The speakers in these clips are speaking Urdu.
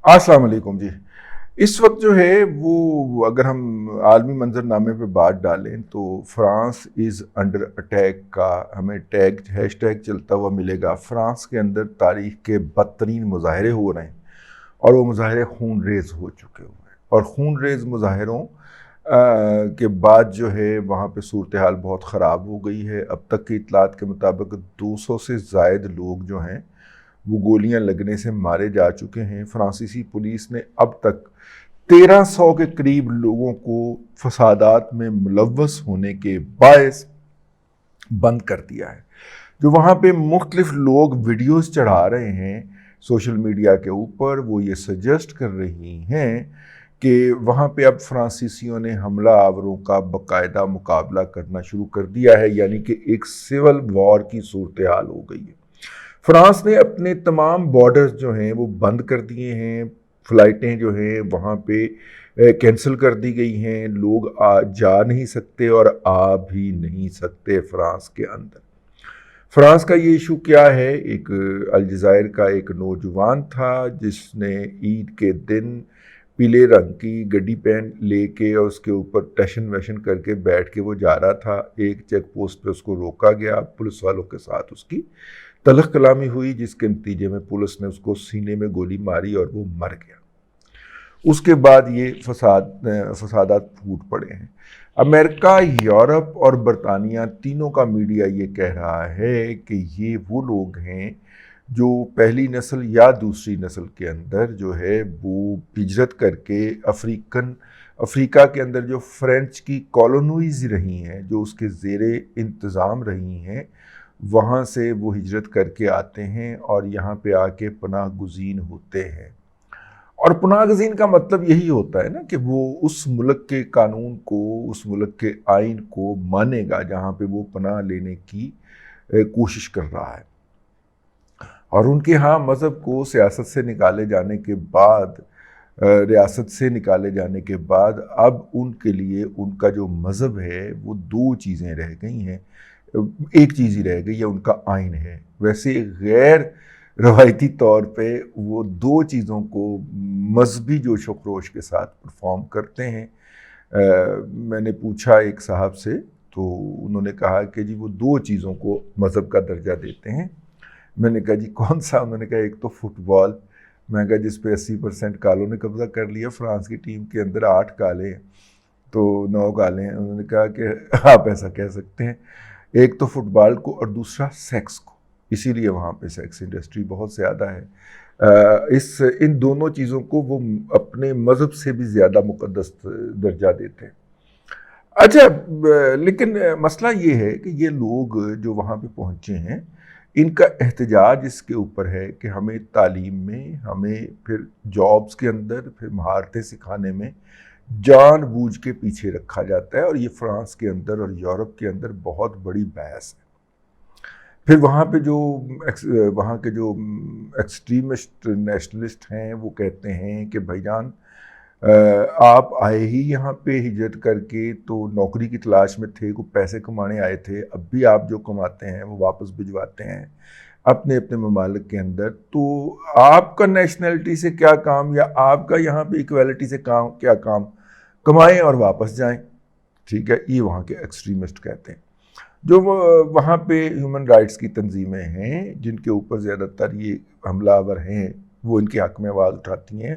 السلام علیکم جی۔ اس وقت جو ہے وہ اگر ہم عالمی منظرنامے پہ بات ڈالیں تو فرانس از انڈر اٹیک کا ہمیں ہیش ٹیگ چلتا ہوا ملے گا۔ فرانس کے اندر تاریخ کے بدترین مظاہرے ہو رہے ہیں اور وہ مظاہرے خون ریز ہو چکے ہوئے ہیں، اور خون ریز مظاہروں کے بعد جو ہے وہاں پہ صورتحال بہت خراب ہو گئی ہے۔ اب تک کی اطلاعات کے مطابق 200 سے زائد لوگ جو ہیں وہ گولیاں لگنے سے مارے جا چکے ہیں۔ فرانسیسی پولیس نے اب تک 1300 کے قریب لوگوں کو فسادات میں ملوث ہونے کے باعث بند کر دیا ہے۔ جو وہاں پہ مختلف لوگ ویڈیوز چڑھا رہے ہیں سوشل میڈیا کے اوپر، وہ یہ سجیسٹ کر رہی ہیں کہ وہاں پہ اب فرانسیسیوں نے حملہ آوروں کا باقاعدہ مقابلہ کرنا شروع کر دیا ہے، یعنی کہ ایک سول وار کی صورتحال ہو گئی ہے۔ فرانس نے اپنے تمام بارڈرز جو ہیں وہ بند کر دیے ہیں، فلائٹیں جو ہیں وہاں پہ کینسل کر دی گئی ہیں، لوگ جا نہیں سکتے اور آ بھی نہیں سکتے فرانس کے اندر۔ فرانس کا یہ ایشو کیا ہے؟ ایک الجزائر کا ایک نوجوان تھا جس نے عید کے دن پیلے رنگ کی گڈی پہن لے کے اور اس کے اوپر ٹیشن ویشن کر کے بیٹھ کے وہ جا رہا تھا۔ ایک چیک پوسٹ پہ اس کو روکا گیا، پولیس والوں کے ساتھ اس کی تلخ کلامی ہوئی، جس کے نتیجے میں پولیس نے اس کو سینے میں گولی ماری اور وہ مر گیا۔ اس کے بعد یہ فسادات پھوٹ پڑے ہیں۔ امریکہ، یورپ اور برطانیہ تینوں کا میڈیا یہ کہہ رہا ہے کہ یہ وہ لوگ ہیں جو پہلی نسل یا دوسری نسل کے اندر جو ہے وہ ہجرت کر کے افریقہ کے اندر جو فرینچ کی کالونیز رہی ہیں، جو اس کے زیر انتظام رہی ہیں، وہاں سے وہ ہجرت کر کے آتے ہیں اور یہاں پہ آ کے پناہ گزین ہوتے ہیں۔ اور پناہ گزین کا مطلب یہی ہوتا ہے نا کہ وہ اس ملک کے قانون کو، اس ملک کے آئین کو مانے گا جہاں پہ وہ پناہ لینے کی کوشش کر رہا ہے۔ اور ان کے ہاں مذہب کو سیاست سے نکالے جانے کے بعد، ریاست سے نکالے جانے کے بعد، اب ان کے لیے ان کا جو مذہب ہے وہ دو چیزیں رہ گئی ہیں، ایک چیز ہی رہ گئی ہے، ان کا آئین ہے۔ ویسے غیر روایتی طور پہ وہ دو چیزوں کو مذہبی جوش و خروش کے ساتھ پرفارم کرتے ہیں۔ میں نے پوچھا ایک صاحب سے تو انہوں نے کہا کہ جی وہ دو چیزوں کو مذہب کا درجہ دیتے ہیں۔ میں نے کہا جی کون سا؟ انہوں نے کہا ایک تو فٹ بال، میں نے کہا جس پہ 80% کالوں نے قبضہ کر لیا، فرانس کی ٹیم کے اندر 8 کالے ہیں تو 9 کالے ہیں۔ انہوں نے کہا کہ آپ ایسا کہہ سکتے ہیں، ایک تو فٹ بال کو اور دوسرا سیکس کو، اسی لیے وہاں پہ سیکس انڈسٹری بہت زیادہ ہے۔ ان دونوں چیزوں کو وہ اپنے مذہب سے بھی زیادہ مقدس درجہ دیتے ہیں۔ اچھا، لیکن مسئلہ یہ ہے کہ یہ لوگ جو وہاں پہ پہنچے ہیں، ان کا احتجاج اس کے اوپر ہے کہ ہمیں تعلیم میں، ہمیں پھر جابز کے اندر، پھر مہارتیں سکھانے میں جان بوجھ کے پیچھے رکھا جاتا ہے، اور یہ فرانس کے اندر اور یورپ کے اندر بہت بڑی بحث ہے۔ پھر وہاں پہ وہاں کے جو ایکسٹریمسٹ نیشنلسٹ ہیں وہ کہتے ہیں کہ بھائی جان آپ آئے ہی یہاں پہ ہجرت کر کے تو نوکری کی تلاش میں تھے، کوئی پیسے کمانے آئے تھے، اب بھی آپ جو کماتے ہیں وہ واپس بھجواتے ہیں اپنے اپنے ممالک کے اندر، تو آپ کا نیشنلٹی سے کیا کام، یا آپ کا یہاں پہ ایکویلٹی سے کیا کام؟ کمائیں اور واپس جائیں۔ ٹھیک ہے، یہ وہاں کے ایکسٹریمسٹ کہتے ہیں۔ جو وہاں پہ ہیومن رائٹس کی تنظیمیں ہیں جن کے اوپر زیادہ تر یہ حملہ آور ہیں، وہ ان کے حق میں آواز اٹھاتی ہیں،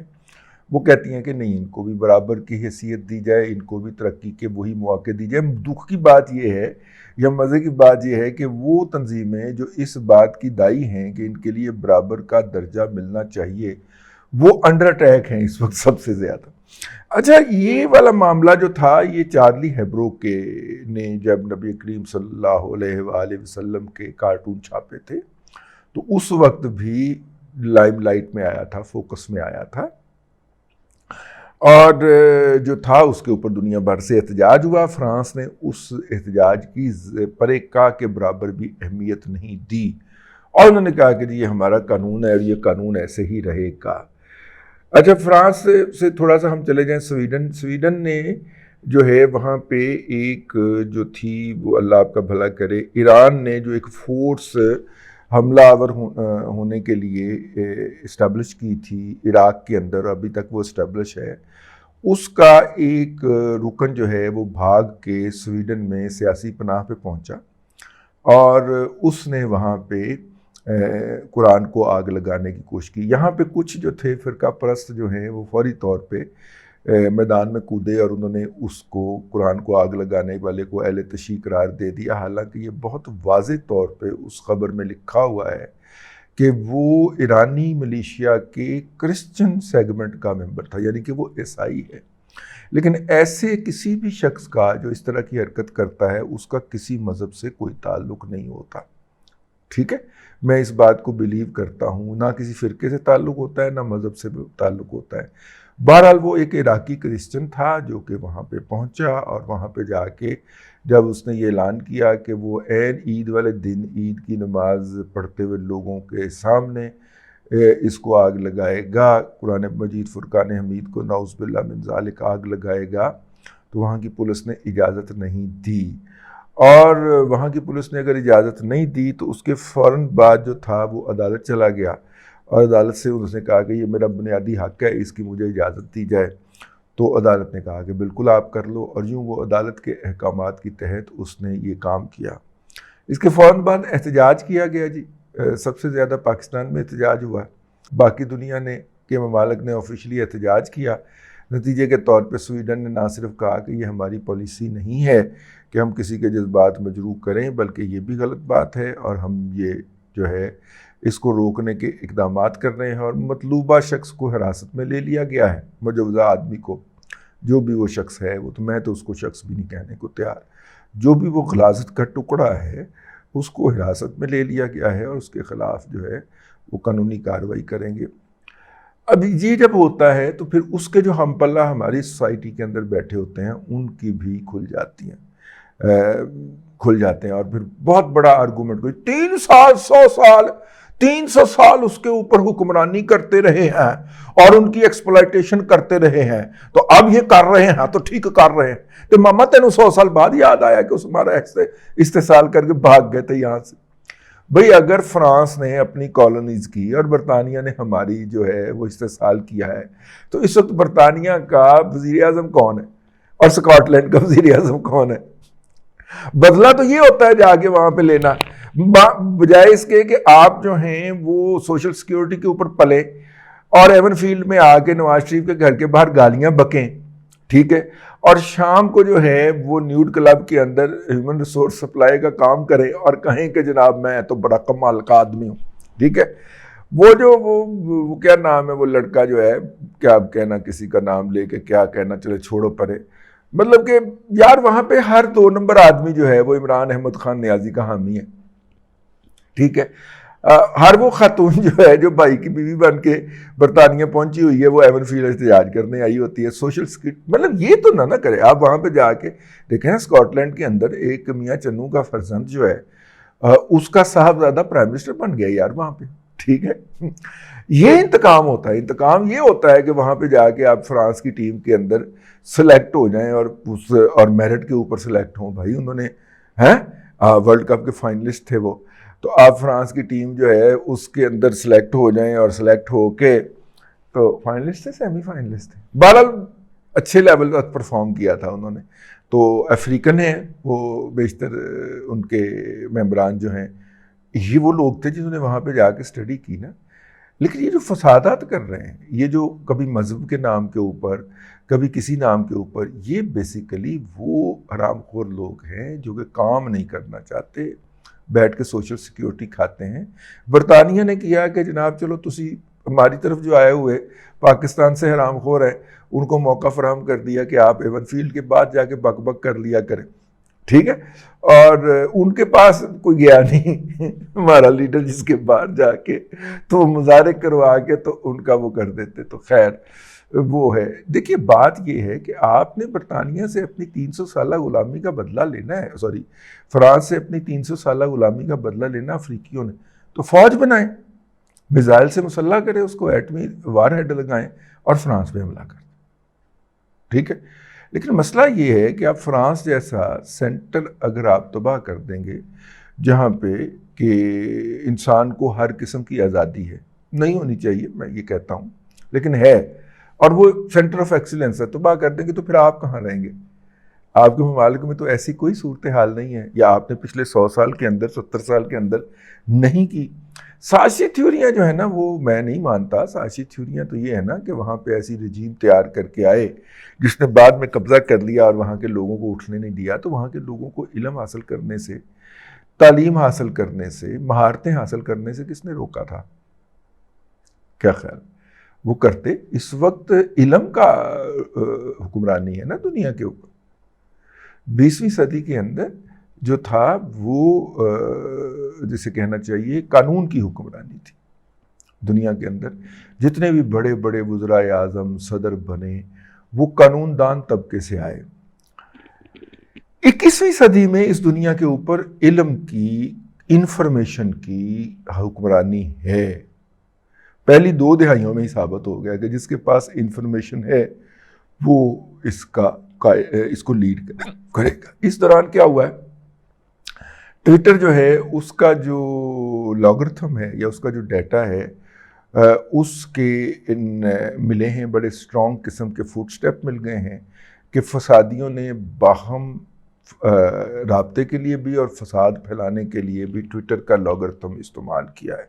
وہ کہتی ہیں کہ نہیں، ان کو بھی برابر کی حیثیت دی جائے، ان کو بھی ترقی کے وہی مواقع دی جائے۔ دکھ کی بات یہ ہے یا مزے کی بات یہ ہے کہ وہ تنظیمیں جو اس بات کی دائی ہیں کہ ان کے لیے برابر کا درجہ ملنا چاہیے، وہ انڈر اٹیک ہیں اس وقت سب سے زیادہ۔ اچھا، یہ والا معاملہ جو تھا، یہ چارلی ہیبرو نے جب نبی کریم صلی اللہ علیہ وآلہ وسلم کے کارٹون چھاپے تھے تو اس وقت بھی لائم لائٹ میں آیا تھا، فوکس میں آیا تھا، اور جو تھا اس کے اوپر دنیا بھر سے احتجاج ہوا۔ فرانس نے اس احتجاج کی پرے کا کے برابر بھی اہمیت نہیں دی، اور انہوں نے کہا کہ جی یہ ہمارا قانون ہے اور یہ قانون ایسے ہی رہے گا۔ اچھا، فرانس سے تھوڑا سا ہم چلے جائیں سویڈن نے جو ہے وہاں پہ ایک جو تھی، وہ اللہ آپ کا بھلا کرے، ایران نے جو ایک فورس حملہ آور ہونے کے لیے اسٹیبلش کی تھی عراق کے اندر، ابھی تک وہ اسٹیبلش ہے، اس کا ایک رکن جو ہے وہ بھاگ کے سویڈن میں سیاسی پناہ پہ پہنچا اور اس نے وہاں پہ قرآن کو آگ لگانے کی کوشش کی۔ یہاں پہ کچھ جو تھے فرقہ پرست جو ہیں وہ فوری طور پہ میدان میں کودے اور انہوں نے اس کو قرآن کو آگ لگانے والے کو اہل تشیع قرار دے دیا، حالانکہ یہ بہت واضح طور پہ اس خبر میں لکھا ہوا ہے کہ وہ ایرانی ملیشیا کے کرسچن سیگمنٹ کا ممبر تھا، یعنی کہ وہ عیسائی ہے۔ لیکن ایسے کسی بھی شخص کا جو اس طرح کی حرکت کرتا ہے اس کا کسی مذہب سے کوئی تعلق نہیں ہوتا، ٹھیک ہے؟ میں اس بات کو بلیو کرتا ہوں، نہ کسی فرقے سے تعلق ہوتا ہے نہ مذہب سے تعلق ہوتا ہے۔ بہرحال وہ ایک عراقی کرسچن تھا جو کہ وہاں پہ پہنچا اور وہاں پہ جا کے جب اس نے یہ اعلان کیا کہ وہ عین عید والے دن عید کی نماز پڑھتے ہوئے لوگوں کے سامنے اس کو آگ لگائے گا، قرآن مجید فرقان حمید کو نعوذ باللہ من ذالک آگ لگائے گا، تو وہاں کی پولیس نے اجازت نہیں دی۔ اور وہاں کی پولیس نے اگر اجازت نہیں دی تو اس کے فوراً بعد جو تھا وہ عدالت چلا گیا اور عدالت سے اس نے کہا کہ یہ میرا بنیادی حق ہے، اس کی مجھے اجازت دی جائے۔ تو عدالت نے کہا کہ بالکل آپ کر لو، اور یوں وہ عدالت کے احکامات کی تحت اس نے یہ کام کیا۔ اس کے فوراً بعد احتجاج کیا گیا جی، سب سے زیادہ پاکستان میں احتجاج ہوا، باقی دنیا نے کے ممالک نے آفیشلی احتجاج کیا۔ نتیجے کے طور پہ سویڈن نے نہ صرف کہا کہ یہ ہماری پالیسی نہیں ہے کہ ہم کسی کے جذبات مجروح کریں، بلکہ یہ بھی غلط بات ہے اور ہم یہ جو ہے اس کو روکنے کے اقدامات کر رہے ہیں، اور مطلوبہ شخص کو حراست میں لے لیا گیا ہے، مجوزہ آدمی کو، جو بھی وہ شخص ہے، وہ تو میں تو اس کو شخص بھی نہیں کہنے کو تیار، جو بھی وہ غلاظت کا ٹکڑا ہے اس کو حراست میں لے لیا گیا ہے اور اس کے خلاف جو ہے وہ قانونی کارروائی کریں گے۔ اب یہ جب ہوتا ہے تو پھر اس کے جو ہم پلہ ہماری سوسائٹی کے اندر بیٹھے ہوتے ہیں ان کی بھی کھل جاتے ہیں اور پھر بہت بڑا آرگومنٹ کوئی 300 سال اس کے اوپر حکمرانی کرتے رہے ہیں اور ان کی ایکسپلائٹیشن کرتے رہے ہیں، تو اب یہ کر رہے ہیں تو ٹھیک کر رہے ہیں، تو ماما تینوں 100 سال بعد یاد آیا کہ اس ہمارا استحصال کر کے بھاگ گئے تھے یہاں سے۔ بھئی اگر فرانس نے اپنی کالونیز کی اور برطانیہ نے ہماری جو ہے وہ استحصال کیا ہے، تو اس وقت برطانیہ کا وزیر اعظم کون ہے اور اسکاٹ لینڈ کا وزیر اعظم کون ہے؟ بدلہ تو یہ ہوتا ہے جا کے وہاں پہ لینا، بجائے اس کے کہ آپ جو ہیں وہ سوشل سیکیورٹی کے اوپر پلے اور ایون فیلڈ میں آ کے نواز شریف کے گھر کے باہر گالیاں بکیں، ٹھیک ہے، اور شام کو جو ہے وہ نیوڈ کلب کے اندر ہیومن ریسورس سپلائی کا کام کریں اور کہیں کہ جناب میں تو بڑا کمال کا آدمی ہوں، ٹھیک ہے۔ وہ جو وہ کیا نام ہے وہ لڑکا جو ہے، کیا اب کہنا کسی کا نام لے کے کیا کہنا، چلے چھوڑو پرے، مطلب کہ یار وہاں پہ ہر 2 نمبر آدمی جو ہے وہ عمران احمد خان نیازی کا حامی ہے، ٹھیک ہے۔ ہر وہ خاتون جو ہے جو بھائی کی بیوی بن کے برطانیہ پہنچی ہوئی ہے وہ ایون فیلڈ احتجاج کرنے آئی ہوتی ہے، سوشل سیکورٹی، مطلب یہ تو نہ کرے۔ آپ وہاں پہ جا کے دیکھیں اسکاٹ لینڈ کے اندر ایک میاں چنو کا فرزند جو ہے اس کا صاحبزادہ پرائم منسٹر بن گیا یار وہاں پہ، ٹھیک ہے۔ یہ انتقام ہوتا ہے، انتقام یہ ہوتا ہے کہ وہاں پہ جا کے آپ فرانس کی ٹیم کے اندر سلیکٹ ہو جائیں اور میرٹ کے اوپر سلیکٹ ہوں۔ بھائی انہوں نے ورلڈ کپ کے فائنلسٹ تھے وہ، تو آپ فرانس کی ٹیم جو ہے اس کے اندر سلیکٹ ہو جائیں اور سلیکٹ ہو کے تو فائنلسٹ تھے، سیمی فائنلسٹ تھے، بہرحال اچھے لیول پر پرفارم کیا تھا انہوں نے۔ تو افریقن ہیں وہ بیشتر ان کے ممبران جو ہیں، یہ وہ لوگ تھے جنہوں نے وہاں پہ جا کے اسٹڈی کی نا۔ لیکن یہ جو فسادات کر رہے ہیں، یہ جو کبھی مذہب کے نام کے اوپر کبھی کسی نام کے اوپر، یہ بیسیکلی وہ حرام خور لوگ ہیں جو کہ کام نہیں کرنا چاہتے، بیٹھ کے سوشل سیکیورٹی کھاتے ہیں۔ برطانیہ نے کیا کہ جناب چلو تسی ہماری طرف جو آئے ہوئے پاکستان سے حرام خور ہیں ان کو موقع فراہم کر دیا کہ آپ ایون فیلڈ کے بعد جا کے بک بک کر لیا کریں، ٹھیک ہے۔ اور ان کے پاس کوئی گیا نہیں ہمارا لیڈر جس کے باہر جا کے تو مظاہرے کروا کے تو ان کا وہ کر دیتے، تو خیر وہ ہے۔ دیکھیے بات یہ ہے کہ آپ نے برطانیہ سے اپنی 300 سالہ غلامی کا بدلہ لینا ہے، فرانس سے اپنی 300 سالہ غلامی کا بدلہ لینا افریقیوں نے، تو فوج بنائیں، میزائل سے مسلح کریں اس کو، ایٹمی وار ہیڈ لگائیں اور فرانس پہ حملہ کریں، ٹھیک ہے۔ لیکن مسئلہ یہ ہے کہ آپ فرانس جیسا سینٹر اگر آپ تباہ کر دیں گے جہاں پہ کہ انسان کو ہر قسم کی آزادی ہے، نہیں ہونی چاہیے میں یہ کہتا ہوں، لیکن ہے، اور وہ سینٹر آف ایکسیلنس ہے، تو بات کر دیں گے تو پھر آپ کہاں رہیں گے؟ آپ کے ممالک میں تو ایسی کوئی صورتحال نہیں ہے، یا آپ نے پچھلے 100 سال کے اندر 70 سال کے اندر نہیں کی۔ سیاسی تھیوریاں جو ہے نا وہ میں نہیں مانتا، سیاسی تھیوریاں تو یہ ہے نا کہ وہاں پہ ایسی رجیم تیار کر کے آئے جس نے بعد میں قبضہ کر لیا اور وہاں کے لوگوں کو اٹھنے نہیں دیا، تو وہاں کے لوگوں کو علم حاصل کرنے سے، تعلیم حاصل کرنے سے، مہارتیں حاصل کرنے سے کس نے روکا تھا؟ کیا خیال؟ وہ کرتے۔ اس وقت علم کا حکمرانی ہے نا دنیا کے اوپر۔ 20ویں صدی کے اندر جو تھا وہ جسے کہنا چاہیے قانون کی حکمرانی تھی دنیا کے اندر۔ جتنے بھی بڑے بڑے وزرائے اعظم صدر بنے وہ قانون دان طبقے سے آئے۔ 21ویں صدی میں اس دنیا کے اوپر علم کی، انفارمیشن کی حکمرانی ہے۔ پہلی 2 دہائیوں میں ہی ثابت ہو گیا کہ جس کے پاس انفارمیشن ہے وہ اس کو لیڈ کرے گا۔ اس دوران کیا ہوا ہے، ٹویٹر جو ہے اس کا جو لاگرتھم ہے یا اس کا جو ڈیٹا ہے اس کے ملے ہیں بڑے اسٹرانگ قسم کے فوٹ سٹیپ مل گئے ہیں کہ فسادیوں نے باہم رابطے کے لیے بھی اور فساد پھیلانے کے لیے بھی ٹویٹر کا لاگرتھم استعمال کیا ہے۔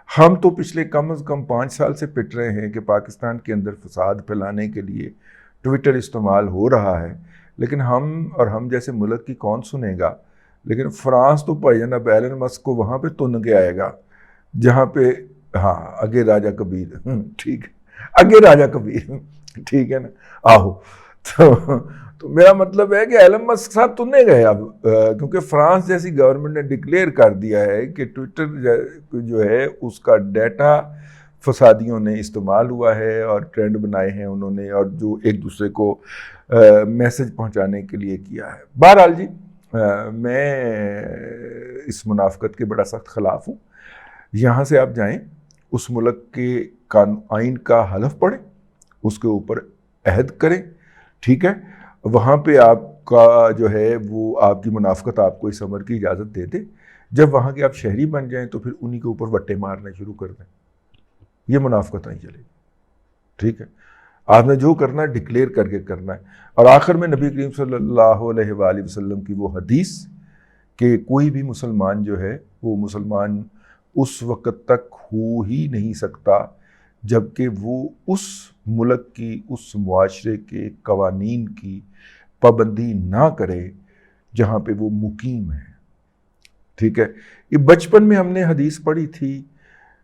ہم تو پچھلے کم از کم 5 سال سے پٹ رہے ہیں کہ پاکستان کے اندر فساد پھیلانے کے لیے ٹویٹر استعمال ہو رہا ہے، لیکن ہم جیسے ملک کی کون سنے گا؟ لیکن فرانس تو بھائی جناب ایلن مسک کو وہاں پہ تن کے آئے گا جہاں پہ ہاں اگے راجہ کبیر، ٹھیک ہے، اگے راجہ کبیر، ٹھیک ہے نا، آہو۔ تو میرا مطلب ہے کہ ایلن مسک صاحب تننے گئے اب، کیونکہ فرانس جیسی گورنمنٹ نے ڈکلیئر کر دیا ہے کہ ٹویٹر جو ہے اس کا ڈیٹا فسادیوں نے استعمال ہوا ہے اور ٹرینڈ بنائے ہیں انہوں نے، اور جو ایک دوسرے کو میسج پہنچانے کے لیے کیا ہے۔ بہرحال جی میں اس منافقت کے بڑا سخت خلاف ہوں۔ یہاں سے آپ جائیں، اس ملک کے آئین کا حلف پڑھیں، اس کے اوپر عہد کریں، ٹھیک ہے، وہاں پہ آپ کا جو ہے وہ آپ کی منافقت آپ کو اس عمر کی اجازت دے دے۔ جب وہاں کے آپ شہری بن جائیں تو پھر انہی کے اوپر وٹے مارنے شروع کر دیں، یہ منافقت نہیں چلے گی، ٹھیک ہے۔ آپ نے جو کرنا ہے ڈکلیئر کر کے کرنا ہے۔ اور آخر میں نبی کریم صلی اللہ علیہ وآلہ وسلم کی وہ حدیث کہ کوئی بھی مسلمان جو ہے وہ مسلمان اس وقت تک ہو ہی نہیں سکتا جب کہ وہ اس ملک کی، اس معاشرے کے قوانین کی پابندی نہ کرے جہاں پہ وہ مقیم ہے، ٹھیک ہے۔ یہ بچپن میں ہم نے حدیث پڑھی تھی،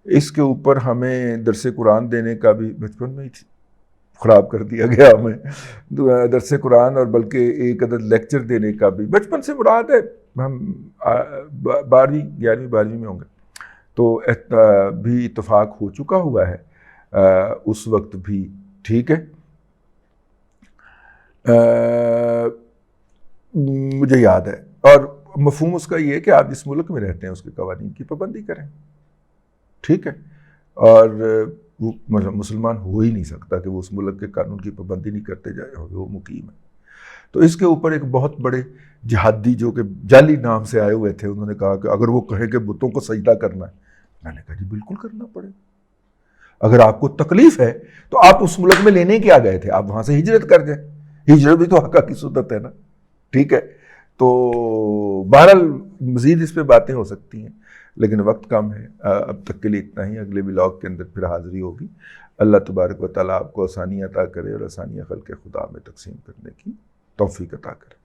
اس کے اوپر ہمیں درس قرآن دینے کا بھی بچپن میں ہی خراب کر دیا گیا ہمیں درس قرآن، اور بلکہ ایک عدد لیکچر دینے کا بھی بچپن سے مراد ہے، ہم 12ویں 11ویں 12ویں میں ہوں گے تو بھی اتفاق ہو چکا ہوا ہے اس وقت بھی، ٹھیک ہے۔ مجھے یاد ہے، اور مفہوم اس کا یہ ہے کہ آپ جس ملک میں رہتے ہیں اس کے قوانین کی پابندی کریں، ٹھیک ہے۔ اور وہ مسلمان ہو ہی نہیں سکتا کہ وہ اس ملک کے قانون کی پابندی نہیں کرتے جائے، وہ مقیم ہے۔ تو اس کے اوپر ایک بہت بڑے جہادی جو کہ جعلی نام سے آئے ہوئے تھے، انہوں نے کہا کہ اگر وہ کہے کہ بتوں کو سجدہ کرنا ہے، میں نے کہا جی بالکل کرنا پڑے، اگر آپ کو تکلیف ہے تو آپ اس ملک میں لینے کیا گئے تھے؟ آپ وہاں سے ہجرت کر جائیں، ہجرت بھی تو حق کی سنت ہے نا، ٹھیک ہے۔ تو بہرحال مزید اس پہ باتیں ہو سکتی ہیں لیکن وقت کم ہے، اب تک کے لیے اتنا ہی۔ اگلے ولاگ کے اندر پھر حاضری ہوگی۔ اللہ تبارک و تعالیٰ آپ کو آسانی عطا کرے اور آسانیاں خلق خدا میں تقسیم کرنے کی توفیق عطا کرے۔